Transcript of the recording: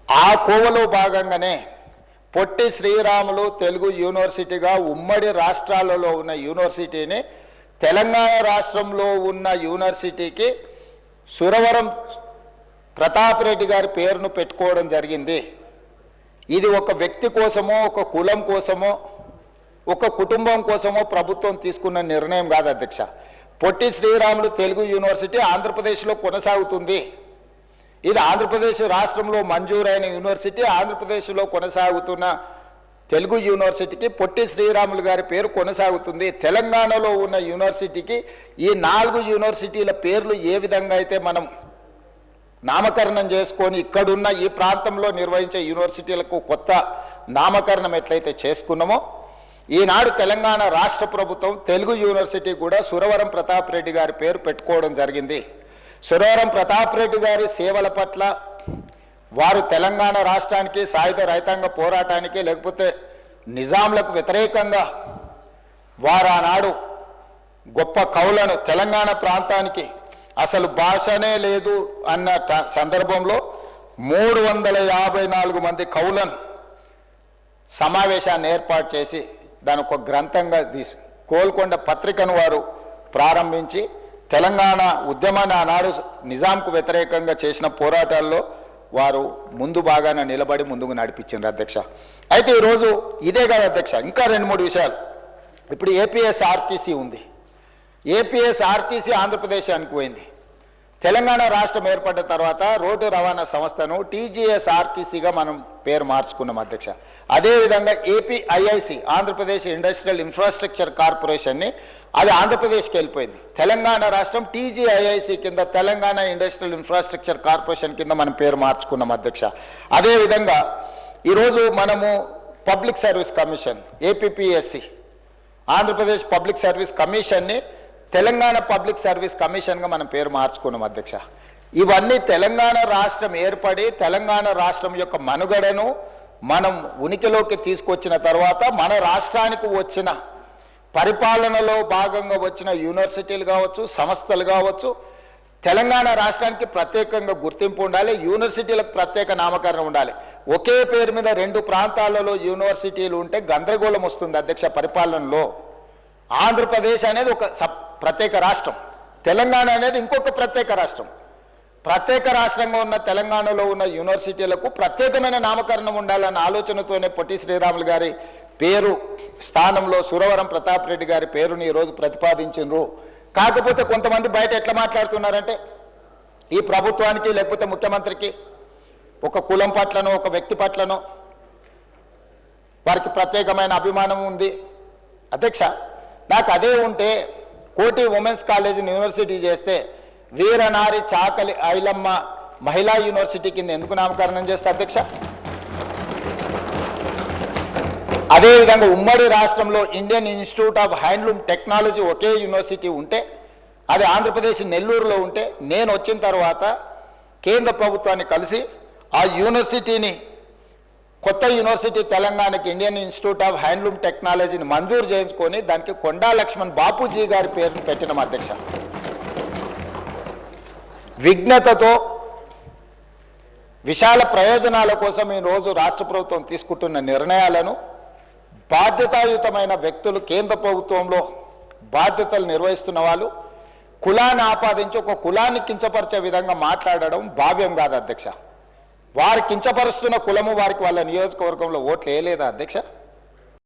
ఆ కోవలో భాగంగానే పొట్టి శ్రీరాములు తెలుగు యూనివర్సిటీగా ఉమ్మడి రాష్ట్రాలలో ఉన్న యూనివర్సిటీని తెలంగాణ రాష్ట్రంలో ఉన్న యూనివర్సిటీకి సురవరం ప్రతాప్ రెడ్డి గారి పేరును పెట్టుకోవడం జరిగింది. ఇది ఒక వ్యక్తి కోసమో ఒక కులం కోసమో ఒక కుటుంబం కోసమో ప్రభుత్వం తీసుకున్న నిర్ణయం కాదు అధ్యక్ష. పొట్టి శ్రీరాములు తెలుగు యూనివర్సిటీ ఆంధ్రప్రదేశ్లో కొనసాగుతుంది. ఇది ఆంధ్రప్రదేశ్ రాష్ట్రంలో మంజూరైన యూనివర్సిటీ. ఆంధ్రప్రదేశ్లో కొనసాగుతున్న తెలుగు యూనివర్సిటీకి పొట్టి శ్రీరాములు గారి పేరు కొనసాగుతుంది. తెలంగాణలో ఉన్న యూనివర్సిటీకి ఈ 4 యూనివర్సిటీల పేర్లు ఏ విధంగా అయితే మనం నామకరణం చేసుకొని ఇక్కడున్న ఈ ప్రాంతంలో నిర్వహించే యూనివర్సిటీలకు కొత్త నామకరణం ఎట్లయితే చేసుకున్నామో, ఈనాడు తెలంగాణ రాష్ట్ర ప్రభుత్వం తెలుగు యూనివర్సిటీ కూడా సురవరం ప్రతాప్ రెడ్డి గారి పేరు పెట్టుకోవడం జరిగింది. సురవరం ప్రతాప్ రెడ్డి గారి సేవల పట్ల వారు తెలంగాణ రాష్ట్రానికి సాయుధ రైతాంగ పోరాటానికి లేకపోతే నిజాంలకు వ్యతిరేకంగా వారు ఆనాడు గొప్ప కవులను తెలంగాణ ప్రాంతానికి అసలు భాషనే లేదు అన్న సందర్భంలో 354 మంది కవులను సమావేశాన్ని ఏర్పాటు చేసి దాని ఒక గ్రంథంగా తీసి కోల్కొండ పత్రికను వారు ప్రారంభించి తెలంగాణ ఉద్యమాన్ని ఆనాడు నిజాంకు వ్యతిరేకంగా చేసిన పోరాటాల్లో వారు ముందు బాగానే నిలబడి ముందుకు నడిపించారు అధ్యక్ష. అయితే ఈరోజు ఇదే కాదు అధ్యక్ష, ఇంకా 2-3 విషయాలు. ఇప్పుడు ఏపీఎస్ఆర్టీసీ ఉంది. ఏపీఎస్ఆర్టీసీ ఆంధ్రప్రదేశానికి పోయింది. తెలంగాణ రాష్ట్రం ఏర్పడ్డ తర్వాత రోడ్డు రవాణా సంస్థను టీజీఎస్ఆర్టీసీగా మనం పేరు మార్చుకున్నాం అధ్యక్ష. అదేవిధంగా ఏపీఐఐసి ఆంధ్రప్రదేశ్ ఇండస్ట్రియల్ ఇన్ఫ్రాస్ట్రక్చర్ కార్పొరేషన్ని అది ఆంధ్రప్రదేశ్కి వెళ్ళిపోయింది. తెలంగాణ రాష్ట్రం టీజీఐఐసి కింద తెలంగాణ ఇండస్ట్రియల్ ఇన్ఫ్రాస్ట్రక్చర్ కార్పొరేషన్ కింద మనం పేరు మార్చుకున్నాం అధ్యక్ష. అదేవిధంగా ఈరోజు మనము public service commission APPSC Andhra Pradesh public service కమిషన్ని తెలంగాణ పబ్లిక్ సర్వీస్ కమిషన్గా మనం పేరు మార్చుకున్నాం అధ్యక్ష. ఇవన్నీ తెలంగాణ రాష్ట్రం ఏర్పడి తెలంగాణ రాష్ట్రం యొక్క మనుగడను మనం ఉనికిలోకి తీసుకొచ్చిన తర్వాత మన రాష్ట్రానికి వచ్చిన పరిపాలనలో భాగంగా వచ్చిన యూనివర్సిటీలు కావచ్చు, సంస్థలు కావచ్చు, తెలంగాణ రాష్ట్రానికి ప్రత్యేకంగా గుర్తింపు ఉండాలి. యూనివర్సిటీలకు ప్రత్యేక నామకరణం ఉండాలి. ఒకే పేరు మీద 2 ప్రాంతాలలో యూనివర్సిటీలు ఉంటే గందరగోళం వస్తుంది అధ్యక్ష పరిపాలనలో. ఆంధ్రప్రదేశ్ అనేది ఒక ప్రత్యేక రాష్ట్రం, తెలంగాణ అనేది ఇంకొక ప్రత్యేక రాష్ట్రం. ప్రత్యేక రాష్ట్రంగా ఉన్న తెలంగాణలో ఉన్న యూనివర్సిటీలకు ప్రత్యేకమైన నామకరణం ఉండాలన్న ఆలోచనతోనే పొట్టి శ్రీరాములు గారి పేరు స్థానంలో సురవరం ప్రతాప్ రెడ్డి గారి పేరుని ఈరోజు ప్రతిపాదించారు. కాకపోతే కొంతమంది బయట ఎట్లా మాట్లాడుతున్నారంటే ఈ ప్రభుత్వానికి లేకపోతే ముఖ్యమంత్రికి ఒక కులం పట్లనో ఒక వ్యక్తి పట్లనో వారికి ప్రత్యేకమైన అభిమానం ఉంది. అధ్యక్ష, నాకు అదే ఉంటే కోటి ఉమెన్స్ కాలేజీని యూనివర్సిటీ చేస్తే వీరనారి చాకలి ఐలమ్మ మహిళా యూనివర్సిటీ కింద ఎందుకు నామకరణం చేస్తే అధ్యక్ష? అదేవిధంగా ఉమ్మడి రాష్ట్రంలో Indian institute of handloom technology okay university ఉంటే అది ఆంధ్రప్రదేశ్ నెల్లూరులో ఉంటే నేను వచ్చిన తర్వాత కేంద్ర ప్రభుత్వాన్ని కలిసి ఆ యూనివర్సిటీని కొత్త యూనివర్సిటీ తెలంగాణకి ఇండియన్ ఇన్స్టిట్యూట్ ఆఫ్ హ్యాండ్లూమ్ టెక్నాలజీని మంజూరు చేయించుకొని దానికి కొండా లక్ష్మణ్ బాపూజీ గారి పేరును పెట్టినాం అధ్యక్ష. విఘ్నతతో విశాల ప్రయోజనాల కోసం ఈరోజు రాష్ట్ర ప్రభుత్వం తీసుకుంటున్న నిర్ణయాలను బాధ్యతాయుతమైన వ్యక్తులు కేంద్ర ప్రభుత్వంలో బాధ్యతలు నిర్వహిస్తున్న వాళ్ళు కులాన్ని ఆపాదించి ఒక కులాన్ని కించపరిచే విధంగా మాట్లాడడం భావ్యం కాదు అధ్యక్ష. వారు కించపరుస్తున్న కులము వారికి వాళ్ళ నియోజకవర్గంలో ఓట్లు వేయలేదా అధ్యక్ష?